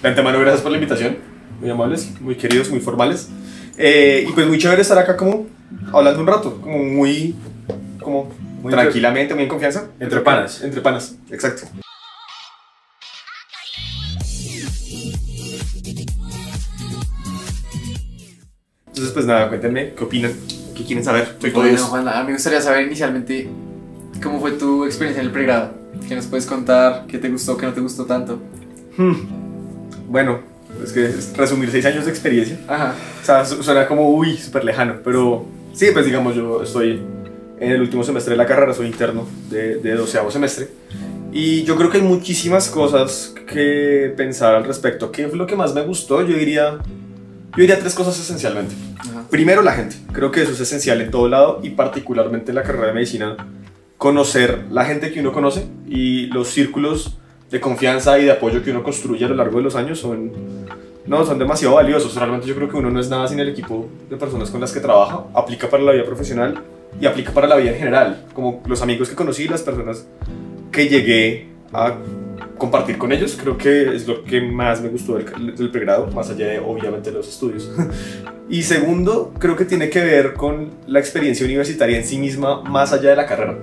De antemano, gracias por la invitación. Muy amables, muy queridos, muy formales. Y pues muy chévere estar acá como hablando un rato, como muy tranquilamente, muy en confianza. Entre panas. Entre panas, exacto. Entonces pues nada, cuéntenme, ¿qué opinan? ¿Qué quieren saber? Soy todo Bueno, oídos. Juan, me gustaría saber inicialmente cómo fue tu experiencia en el pregrado. ¿Qué nos puedes contar? ¿Qué te gustó? ¿Qué no te gustó tanto? Bueno, es que resumir 6 años de experiencia. Ajá. O sea, suena como, uy, súper lejano, pero sí, pues digamos, yo estoy en el último semestre de la carrera, soy interno de 12º semestre, y yo creo que hay muchísimas cosas que pensar al respecto. ¿Qué es lo que más me gustó? Yo diría 3 cosas esencialmente. Ajá. Primero, la gente. Creo que eso es esencial en todo lado, y particularmente en la carrera de medicina, conocer la gente que uno conoce y los círculos de confianza y de apoyo que uno construye a lo largo de los años son demasiado valiosos. Realmente yo creo que uno no es nada sin el equipo de personas con las que trabaja. Aplica para la vida profesional y aplica para la vida en general. Como los amigos que conocí, las personas que llegué a compartir con ellos, creo que es lo que más me gustó del pregrado, más allá de obviamente los estudios. Y segundo, creo que tiene que ver con la experiencia universitaria en sí misma, más allá de la carrera.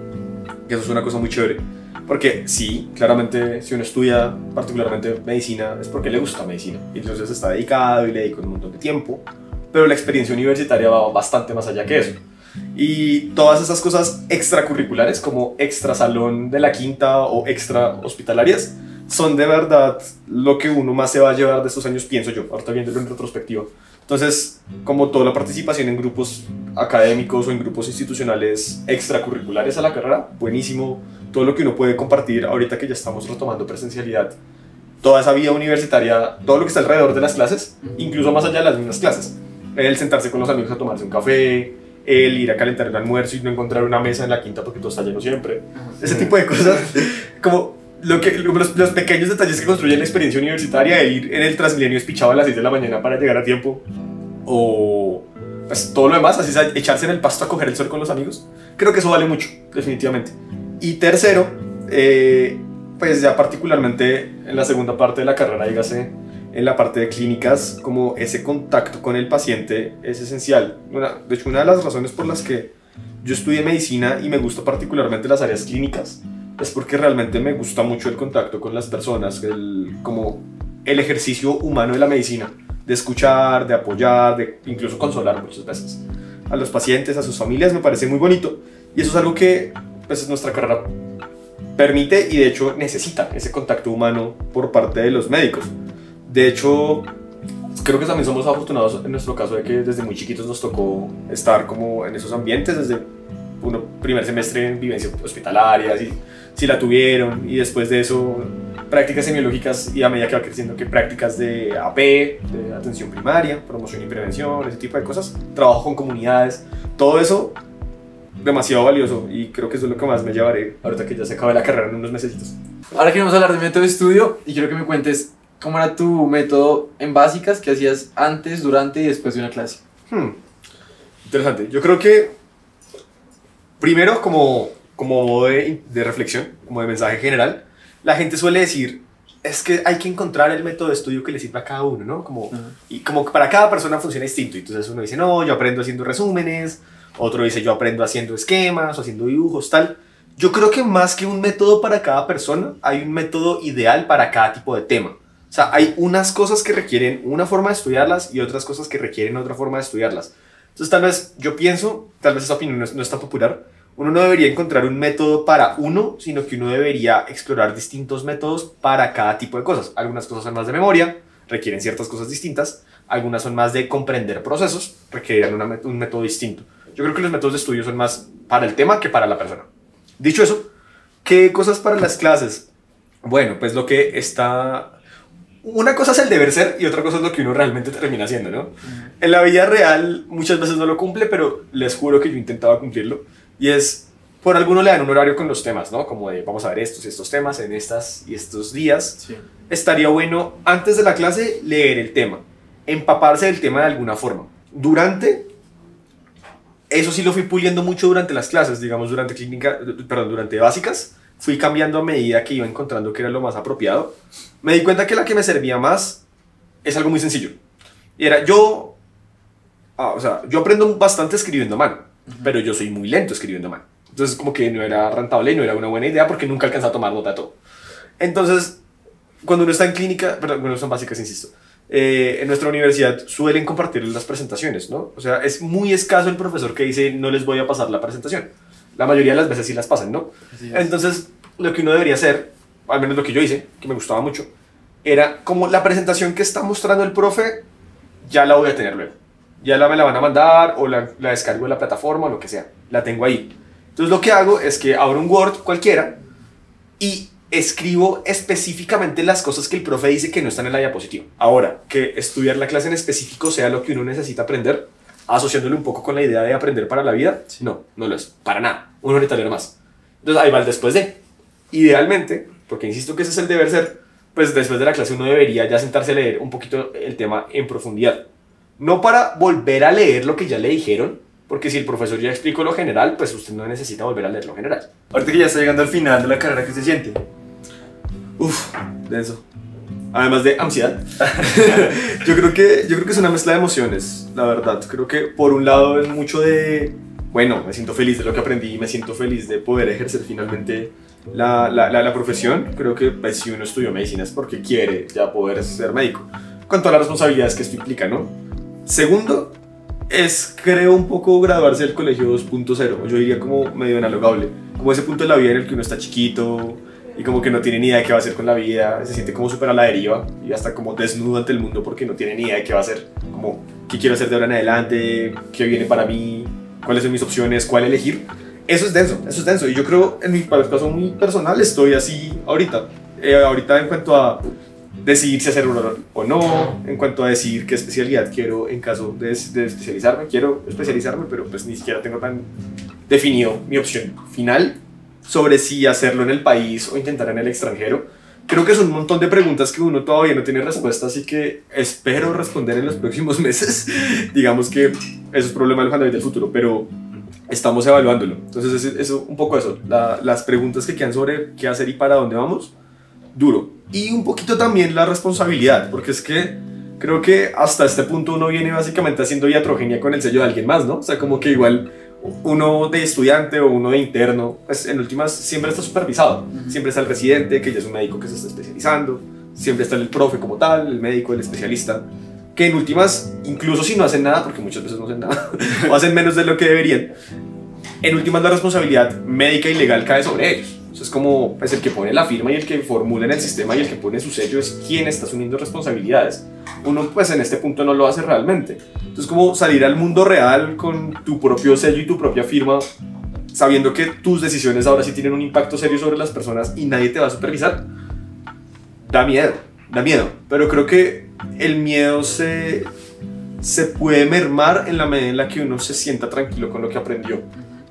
Que eso es una cosa muy chévere. Porque sí, claramente si uno estudia particularmente medicina es porque le gusta medicina y entonces está dedicado y le dedica un montón de tiempo, pero la experiencia universitaria va bastante más allá que eso. Y todas esas cosas extracurriculares como extra salón de la quinta o extra hospitalarias son de verdad lo que uno más se va a llevar de estos años, pienso yo, ahorita viéndolo en retrospectiva. Entonces, como toda la participación en grupos académicos o en grupos institucionales extracurriculares a la carrera, buenísimo. Todo lo que uno puede compartir ahorita que ya estamos retomando presencialidad, toda esa vida universitaria, todo lo que está alrededor de las clases, incluso más allá de las mismas clases. El sentarse con los amigos a tomarse un café, el ir a calentar el almuerzo y no encontrar una mesa en la quinta porque todo está lleno siempre. Ese tipo de cosas, como los pequeños detalles que construyen la experiencia universitaria, el ir en el Transmilenio espichado a las 6 de la mañana para llegar a tiempo, o pues todo lo demás, así es, echarse en el pasto a coger el sol con los amigos, creo que eso vale mucho, definitivamente. Y tercero, pues ya particularmente en la segunda parte de la carrera, dígase, en la parte de clínicas, como ese contacto con el paciente es esencial. De hecho, una de las razones por las que yo estudié medicina y me gusta particularmente las áreas clínicas es porque realmente me gusta mucho el contacto con las personas, como el ejercicio humano de la medicina, de escuchar, de apoyar, de incluso consolar muchas veces a los pacientes, a sus familias, me parece muy bonito. Y eso es algo que pues, nuestra carrera permite y de hecho necesita ese contacto humano por parte de los médicos. De hecho, creo que también somos afortunados en nuestro caso de que desde muy chiquitos nos tocó estar como en esos ambientes, desde primer semestre en vivencia hospitalaria, si la tuvieron, y después de eso prácticas semiológicas, y a medida que va creciendo que prácticas de AP, de atención primaria, promoción y prevención, ese tipo de cosas, trabajo con comunidades, todo eso demasiado valioso, y creo que eso es lo que más me llevaré ahorita que ya se acabe la carrera en unos mesecitos. Ahora queremos hablar de método de estudio y quiero que me cuentes cómo era tu método en básicas, qué hacías antes, durante y después de una clase. Interesante. Yo creo que primero como modo de reflexión, como de mensaje general, la gente suele decir, es que hay que encontrar el método de estudio que le sirva a cada uno, ¿no? Y como que para cada persona funciona distinto. Entonces uno dice, no, yo aprendo haciendo resúmenes, otro dice, yo aprendo haciendo esquemas o haciendo dibujos, tal. Yo creo que más que un método para cada persona, hay un método ideal para cada tipo de tema. O sea, hay unas cosas que requieren una forma de estudiarlas y otras cosas que requieren otra forma de estudiarlas. Entonces tal vez yo pienso, tal vez esa opinión no es tan popular, uno no debería encontrar un método para uno, sino que uno debería explorar distintos métodos para cada tipo de cosas. Algunas cosas son más de memoria, requieren ciertas cosas distintas. Algunas son más de comprender procesos, requieren un método distinto. Yo creo que los métodos de estudio son más para el tema que para la persona. Dicho eso, ¿qué cosas para las clases? Bueno, pues lo que está... Una cosa es el deber ser y otra cosa es lo que uno realmente termina haciendo, ¿no? En la vida real muchas veces no lo cumple, pero les juro que yo intentaba cumplirlo. Y es, por alguno le dan un horario con los temas, ¿no? Como de, vamos a ver estos y estos temas en estas y estos días. Sí. Estaría bueno, antes de la clase, leer el tema. Empaparse del tema de alguna forma. Durante, eso sí lo fui puliendo mucho durante las clases, digamos, durante básicas. Fui cambiando a medida que iba encontrando que era lo más apropiado. Me di cuenta que la que me servía más es algo muy sencillo. Y era, yo aprendo bastante escribiendo a mano, pero yo soy muy lento escribiendo a mano. Entonces como que no era rentable y no era una buena idea porque nunca alcanzaba a tomar nota de todo. Entonces, cuando uno está en clínica, perdón, bueno, son básicas, insisto, en nuestra universidad suelen compartir las presentaciones, ¿no? O sea, es muy escaso el profesor que dice no les voy a pasar la presentación. La mayoría de las veces sí las pasan, ¿no? Entonces, lo que uno debería hacer, al menos lo que yo hice, que me gustaba mucho, era como la presentación que está mostrando el profe, ya la voy a tener luego. Ya me la van a mandar o la descargo de la plataforma o lo que sea. La tengo ahí. Entonces lo que hago es que abro un Word cualquiera y escribo específicamente las cosas que el profe dice que no están en la diapositiva. Ahora, que estudiar la clase en específico sea lo que uno necesita aprender, asociándolo un poco con la idea de aprender para la vida, no lo es, para nada. Uno necesita leer más. Entonces ahí va el después de. Idealmente, porque insisto que ese es el deber ser, pues después de la clase uno debería ya sentarse a leer un poquito el tema en profundidad. No para volver a leer lo que ya le dijeron, porque si el profesor ya explicó lo general, pues usted no necesita volver a leer lo general. Ahorita que ya está llegando al final de la carrera, ¿qué se siente? Uf, denso. Además de ansiedad. yo creo que es una mezcla de emociones, la verdad. Creo que por un lado es mucho de, bueno, me siento feliz de lo que aprendí y me siento feliz de poder ejercer finalmente la profesión. Creo que pues, si uno estudió medicina es porque quiere ya poder ser médico, con todas las responsabilidades que esto implica, ¿no? Segundo, es creo un poco graduarse del colegio 2.0, yo diría como medio analogable, como ese punto de la vida en el que uno está chiquito y como que no tiene ni idea de qué va a hacer con la vida, se siente como súper a la deriva y hasta como desnudo ante el mundo porque no tiene ni idea de qué va a hacer, como qué quiero hacer de ahora en adelante, qué viene para mí, cuáles son mis opciones, cuál elegir. Eso es denso y yo creo en mi caso muy personal estoy así ahorita en cuanto a decidir si hacer o no, en cuanto a decidir qué especialidad quiero en caso de especializarme. Quiero especializarme, pero pues ni siquiera tengo tan definido mi opción final sobre si hacerlo en el país o intentar en el extranjero. Creo que son un montón de preguntas que uno todavía no tiene respuesta, así que espero responder en los próximos meses. Digamos que eso es problema del Juan David del futuro, pero estamos evaluándolo. Entonces eso un poco eso, las preguntas que quedan sobre qué hacer y para dónde vamos, duro. Y un poquito también la responsabilidad, porque es que creo que hasta este punto uno viene básicamente haciendo iatrogenia con el sello de alguien más, ¿no? O sea, como que igual uno de estudiante o uno de interno, pues en últimas siempre está supervisado. Siempre está el residente, que ya es un médico que se está especializando, siempre está el profe como tal, el médico, el especialista, que en últimas, incluso si no hacen nada, porque muchas veces no hacen nada, o hacen menos de lo que deberían, en últimas la responsabilidad médica y legal cae sobre ellos. Es como pues, el que pone la firma y el que formula en el sistema y el que pone su sello es quien está asumiendo responsabilidades. Uno pues en este punto no lo hace realmente. Entonces como salir al mundo real con tu propio sello y tu propia firma, sabiendo que tus decisiones ahora sí tienen un impacto serio sobre las personas y nadie te va a supervisar, da miedo. Pero creo que el miedo se puede mermar en la medida en la que uno se sienta tranquilo con lo que aprendió.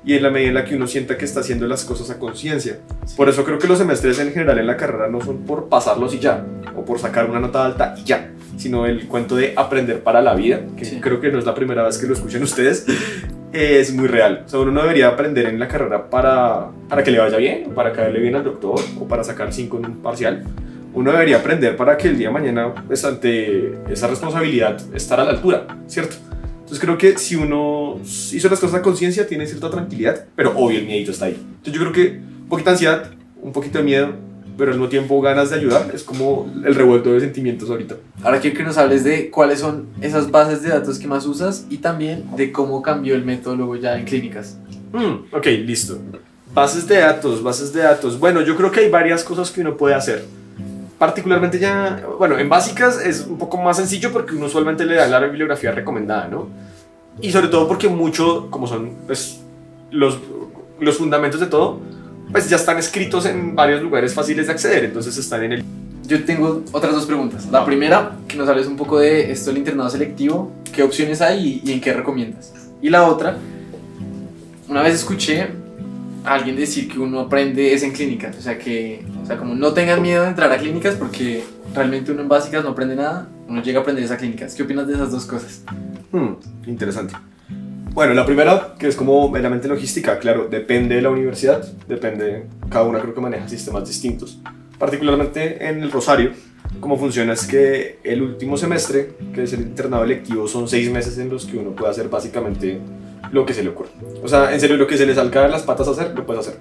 Y en la medida en la que uno sienta que está haciendo las cosas a conciencia. Por eso creo que los semestres en general en la carrera no son por pasarlos y ya, o por sacar una nota alta y ya, sino el cuento de aprender para la vida, que creo que no es la primera vez que lo escuchen ustedes, es muy real. O sea, uno no debería aprender en la carrera para que le vaya bien, o para caerle bien al doctor, o para sacar 5 en un parcial. Uno debería aprender para que el día de mañana, pues, ante esa responsabilidad, estar a la altura, ¿cierto? Entonces creo que si uno hizo las cosas a conciencia tiene cierta tranquilidad, pero obvio el miedito está ahí. Entonces yo creo que un poquito de ansiedad, un poquito de miedo, pero al mismo tiempo ganas de ayudar, es como el revuelto de sentimientos ahorita. Ahora quiero que nos hables de cuáles son esas bases de datos que más usas y también de cómo cambió el método luego ya en clínicas. Ok, listo. Bases de datos. Bueno, yo creo que hay varias cosas que uno puede hacer. Particularmente ya, bueno, en básicas es un poco más sencillo porque uno usualmente le da la bibliografía recomendada, ¿no? Y sobre todo porque mucho, como son pues, los fundamentos de todo, pues ya están escritos en varios lugares fáciles de acceder, entonces están en el... Yo tengo otras dos preguntas. La primera, que nos hables un poco de esto del internado selectivo, qué opciones hay y en qué recomiendas. Y la otra, una vez escuché a alguien decir que uno aprende es en clínicas, o sea como no tengan miedo de entrar a clínicas porque realmente uno en básicas no aprende nada, uno llega a aprender es a clínicas. ¿Qué opinas de esas dos cosas? Interesante. Bueno, la primera, que es como meramente logística, claro, depende de la universidad, cada una creo que maneja sistemas distintos. Particularmente en el Rosario, cómo funciona es que el último semestre, que es el internado electivo, son 6 meses en los que uno puede hacer básicamente lo que se le ocurre. O sea, en serio, lo que se le salga de las patas a hacer, lo puedes hacer.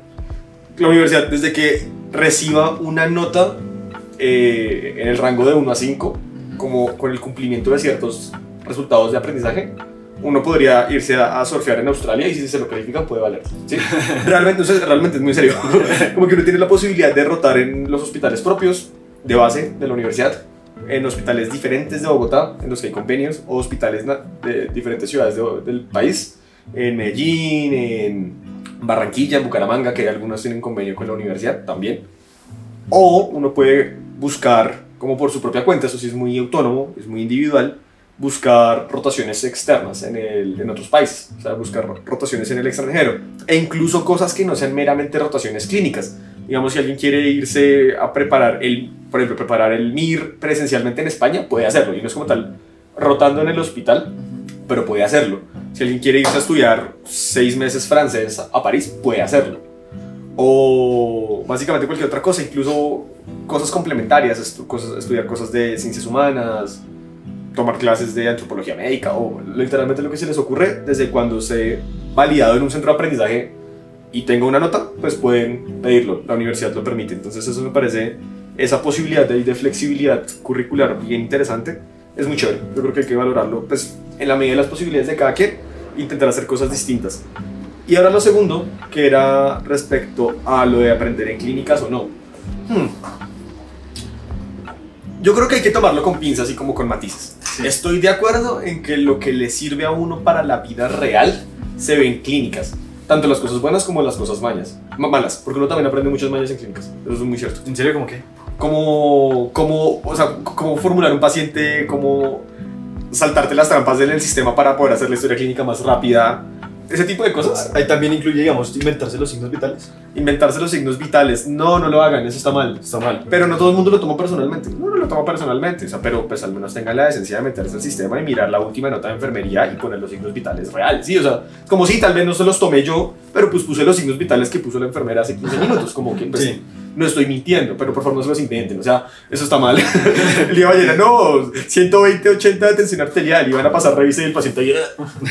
La universidad, desde que reciba una nota en el rango de 1 a 5, como con el cumplimiento de ciertos resultados de aprendizaje, uno podría irse a surfear en Australia y si se lo califican puede valer, ¿sí? Realmente es muy serio. Como que uno tiene la posibilidad de rotar en los hospitales propios de base de la universidad, en hospitales diferentes de Bogotá, en los que hay convenios, o hospitales de diferentes ciudades del país, en Medellín, en Barranquilla, en Bucaramanga, que algunos tienen convenio con la universidad también. O uno puede buscar, como por su propia cuenta, eso sí es muy autónomo, es muy individual, buscar rotaciones externas en otros países, o sea, buscar rotaciones en el extranjero, e incluso cosas que no sean meramente rotaciones clínicas. Digamos, si alguien quiere irse a preparar por ejemplo, preparar el MIR presencialmente en España, puede hacerlo, y no es como tal rotando en el hospital, pero puede hacerlo. Si alguien quiere irse a estudiar 6 meses francés a París, puede hacerlo. O básicamente cualquier otra cosa, incluso cosas complementarias, estudiar cosas de ciencias humanas, tomar clases de antropología médica, o literalmente lo que se les ocurre. Desde cuando esté validado en un centro de aprendizaje y tenga una nota, pues pueden pedirlo, la universidad lo permite. Entonces eso me parece, esa posibilidad de flexibilidad curricular bien interesante, es muy chévere. Yo creo que hay que valorarlo, pues en la medida de las posibilidades de cada quien, intentar hacer cosas distintas. Y ahora lo segundo, que era respecto a lo de aprender en clínicas o no. Yo creo que hay que tomarlo con pinzas y como con matices. Sí. Estoy de acuerdo en que lo que le sirve a uno para la vida real se ve en clínicas. Tanto las cosas buenas como las cosas malas. Porque uno también aprende muchas mañas en clínicas. Eso es muy cierto. ¿En serio? ¿Cómo qué? Cómo formular un paciente, cómo saltarte las trampas del sistema para poder hacer la historia clínica más rápida. Ese tipo de cosas. Ahí también incluye, digamos, inventarse los signos vitales. Inventarse los signos vitales. No lo hagan, eso está mal. Está mal. Pero no todo el mundo lo toma personalmente. No lo toma personalmente. O sea, pero pues al menos tengan la decencia de meterse al sistema y mirar la última nota de enfermería y poner los signos vitales reales. Sí, o sea, como si tal vez no se los tomé yo, pero pues puse los signos vitales que puso la enfermera hace 15 minutos. Como que pues, sí. No estoy mintiendo, pero por favor no se los inventen. O sea, eso está mal. El día de mañana, no, 120, 80 de tensión arterial y van a pasar revista y el paciente ahí.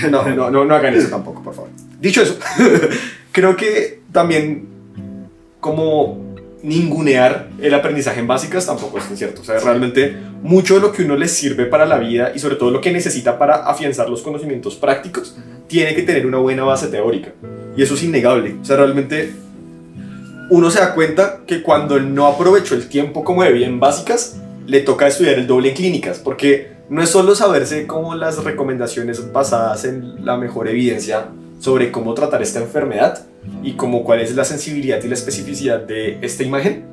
No hagan eso tampoco, por favor. Dicho eso, creo que también como ningunear el aprendizaje en básicas tampoco es cierto. O sea, realmente mucho de lo que uno les sirve para la vida y sobre todo lo que necesita para afianzar los conocimientos prácticos tiene que tener una buena base teórica. Y eso es innegable. O sea, realmente uno se da cuenta que cuando no aprovechó el tiempo como debía en básicas, le toca estudiar el doble en clínicas, porque no es solo saberse como las recomendaciones basadas en la mejor evidencia sobre cómo tratar esta enfermedad y como cuál es la sensibilidad y la especificidad de esta imagen,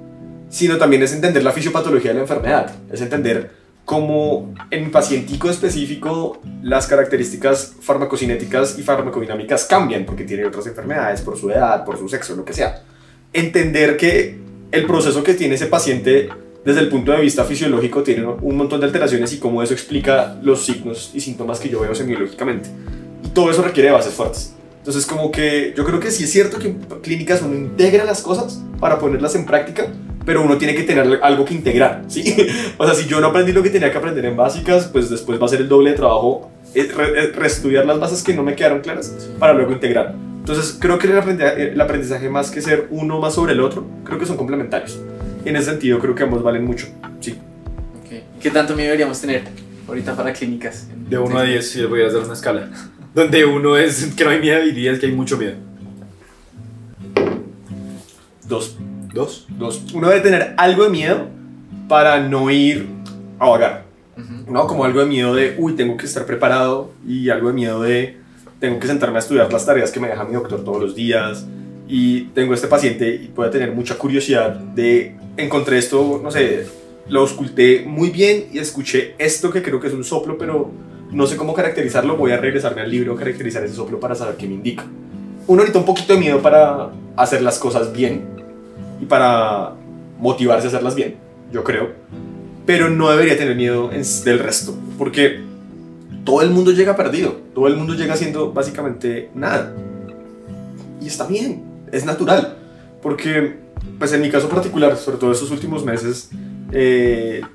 sino también es entender la fisiopatología de la enfermedad, es entender cómo en mi pacientico específico las características farmacocinéticas y farmacodinámicas cambian porque tiene otras enfermedades por su edad, por su sexo, lo que sea. Entender que el proceso que tiene ese paciente desde el punto de vista fisiológico tiene un montón de alteraciones y cómo eso explica los signos y síntomas que yo veo semiológicamente. Y todo eso requiere de bases fuertes. Entonces como que yo creo que sí es cierto que en clínicas uno integra las cosas para ponerlas en práctica, pero uno tiene que tener algo que integrar, ¿sí? O sea, si yo no aprendí lo que tenía que aprender en básicas, pues después va a ser el doble de trabajo reestudiar las bases que no me quedaron claras para luego integrar. Entonces creo que el aprendizaje más que ser uno más sobre el otro, creo que son complementarios. Y en ese sentido creo que ambos valen mucho, sí. Okay. ¿Qué tanto miedo deberíamos tener ahorita para clínicas? De 1 a 10, si le voy a dar una escala. Donde 1 es que no hay miedo y 10 que hay mucho miedo. 2. ¿2? Uno debe tener algo de miedo para no ir a vagar. ¿No? Como algo de miedo de, uy, tengo que estar preparado, y algo de miedo de, tengo que sentarme a estudiar las tareas que me deja mi doctor todos los días, y tengo este paciente y puede tener mucha curiosidad de, encontré esto, no sé, lo ausculté muy bien y escuché esto que creo que es un soplo, pero no sé cómo caracterizarlo, voy a regresarme al libro a caracterizar ese soplo para saber qué me indica. Uno necesita un poquito de miedo para hacer las cosas bien y para motivarse a hacerlas bien, yo creo, pero no debería tener miedo del resto, porque todo el mundo llega perdido, todo el mundo llega haciendo básicamente nada, y está bien, es natural, porque pues en mi caso particular, sobre todo estos últimos meses,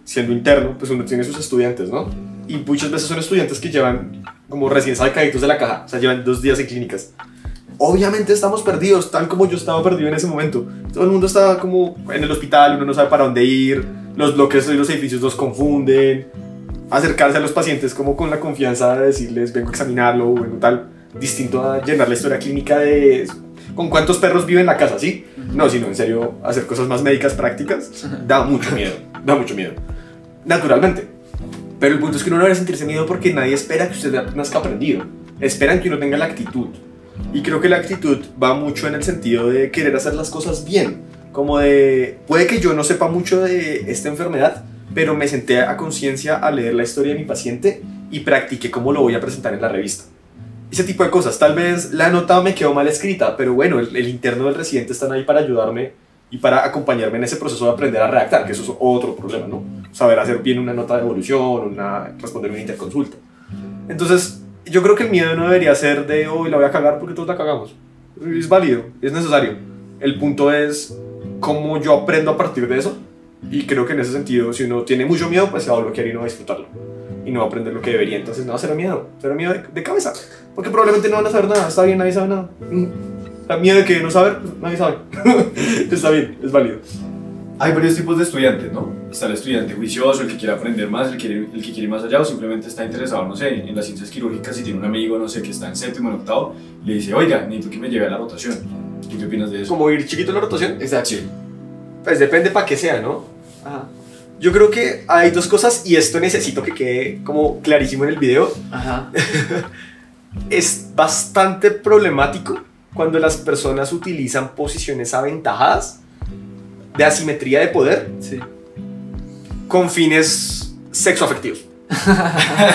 siendo interno, pues uno tiene sus estudiantes, ¿no? Y muchas veces son estudiantes que llevan como recién sacaditos de la caja, o sea, llevan 2 días en clínicas. Obviamente estamos perdidos, tal como yo estaba perdido en ese momento. Todo el mundo está como en el hospital, uno no sabe para dónde ir, los bloques y los edificios los confunden. Acercarse a los pacientes como con la confianza de decirles, vengo a examinarlo, vengo tal, distinto a llenar la historia clínica de con cuántos perros viven en la casa, ¿sí? No, sino en serio, hacer cosas más médicas prácticas, da mucho miedo, naturalmente. Pero el punto es que uno no debe sentirse miedo porque nadie espera que usted nazca aprendido, esperan que uno tenga la actitud. Y creo que la actitud va mucho en el sentido de querer hacer las cosas bien, como de, puede que yo no sepa mucho de esta enfermedad, pero me senté a conciencia a leer la historia de mi paciente y practiqué cómo lo voy a presentar en la revista. Ese tipo de cosas. Tal vez la nota me quedó mal escrita, pero bueno, el interno del residente están ahí para ayudarme y para acompañarme en ese proceso de aprender a redactar, que eso es otro problema, ¿no? Saber hacer bien una nota de evolución, responder una interconsulta. Entonces, yo creo que el miedo no debería ser de hoy la voy a cagar porque todos la cagamos. Es válido, es necesario. El punto es cómo yo aprendo a partir de eso. Y creo que en ese sentido, si uno tiene mucho miedo, pues se va a bloquear y no va a disfrutarlo. Y no va a aprender lo que debería. Entonces, no, cero miedo de cabeza. Porque probablemente no van a saber nada. Está bien, nadie sabe nada. Miedo de que no saber, pues nadie sabe. Está bien, es válido. Hay varios tipos de estudiantes, ¿no? Está el estudiante juicioso, el que quiere aprender más, el que quiere ir más allá, o simplemente está interesado, no sé, en las ciencias quirúrgicas y tiene un amigo, no sé, que está en séptimo, en octavo, y le dice, oiga, necesito que me lleve a la rotación. ¿Tú qué opinas de eso? ¿Como ir chiquito en la rotación? Exacto. Sí. Pues depende para qué sea, ¿no? Ajá. Yo creo que hay dos cosas, y esto necesito que quede como clarísimo en el video. Ajá. Es bastante problemático cuando las personas utilizan posiciones aventajadas de asimetría de poder Sí. con fines sexoafectivos.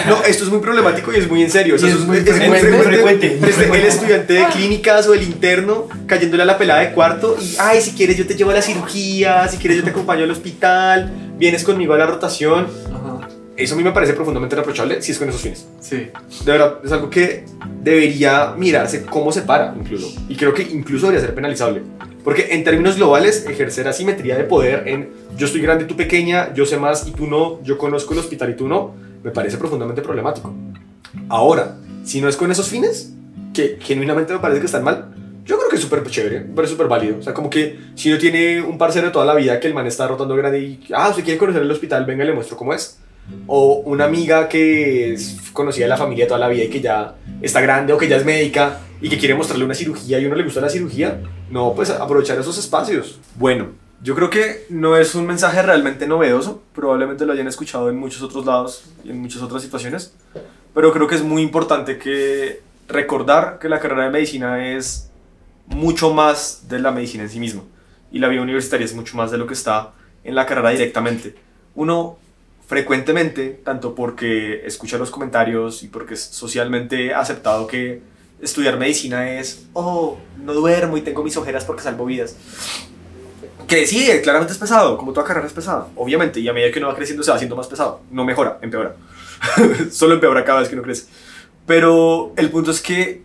No, esto es muy problemático y es muy en serio. O sea, ¿Y es eso muy frecuente. Desde el estudiante de clínicas o el interno cayéndole a la pelada de cuarto y, ay, si quieres yo te llevo a la cirugía, si quieres yo te acompaño al hospital, vienes conmigo a la rotación. Ajá. Eso a mí me parece profundamente reprochable si es con esos fines. Sí. De verdad, es algo que debería mirarse cómo se para, incluso. Y creo que incluso debería ser penalizable. Porque en términos globales, ejercer asimetría de poder en yo estoy grande, tú pequeña, yo sé más y tú no, yo conozco el hospital y tú no, me parece profundamente problemático. Ahora, si no es con esos fines, que genuinamente me parece que están mal, yo creo que es súper chévere, me parece súper válido. O sea, como que si uno tiene un parcero de toda la vida que el man está rotando grande y, usted quiere conocer el hospital, venga, le muestro cómo es. O una amiga que es conocida de la familia toda la vida y que ya está grande o que ya es médica y que quiere mostrarle una cirugía y a uno le gusta la cirugía, no, pues aprovechar esos espacios. Bueno, yo creo que no es un mensaje realmente novedoso, probablemente lo hayan escuchado en muchos otros lados y en muchas otras situaciones, pero creo que es muy importante que recordar que la carrera de medicina es mucho más de la medicina en sí misma y la vida universitaria es mucho más de lo que está en la carrera directamente. Uno frecuentemente, tanto porque escucha los comentarios y porque es socialmente aceptado que estudiar medicina es, oh, no duermo y tengo mis ojeras porque salvo vidas. Que sí, claramente es pesado, como toda carrera es pesada, obviamente, y a medida que uno va creciendo se va haciendo más pesado, no mejora, empeora. Solo empeora cada vez que uno crece. Pero el punto es que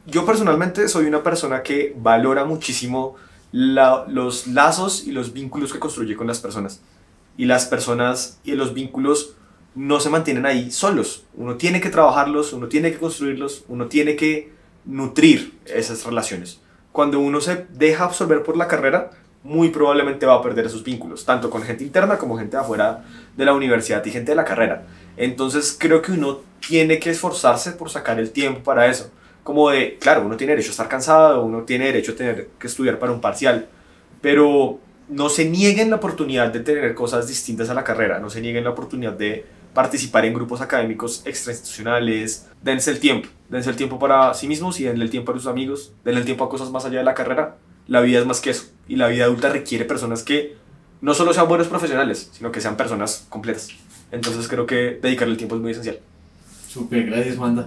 yo personalmente soy una persona que valora muchísimo los lazos y los vínculos que construye con las personas. Y las personas y los vínculos no se mantienen ahí solos. Uno tiene que trabajarlos, uno tiene que construirlos, uno tiene que nutrir esas relaciones. Cuando uno se deja absorber por la carrera, muy probablemente va a perder esos vínculos, tanto con gente interna como gente de afuera de la universidad y gente de la carrera. Entonces creo que uno tiene que esforzarse por sacar el tiempo para eso. Como de, claro, uno tiene derecho a estar cansado, uno tiene derecho a tener que estudiar para un parcial, pero no se nieguen la oportunidad de tener cosas distintas a la carrera, no se nieguen la oportunidad de participar en grupos académicos extrainstitucionales, dense el tiempo para sí mismos y denle el tiempo a sus amigos, denle el tiempo a cosas más allá de la carrera. La vida es más que eso, y la vida adulta requiere personas que no solo sean buenos profesionales, sino que sean personas completas. Entonces creo que dedicarle el tiempo es muy esencial. Súper, gracias, Wanda.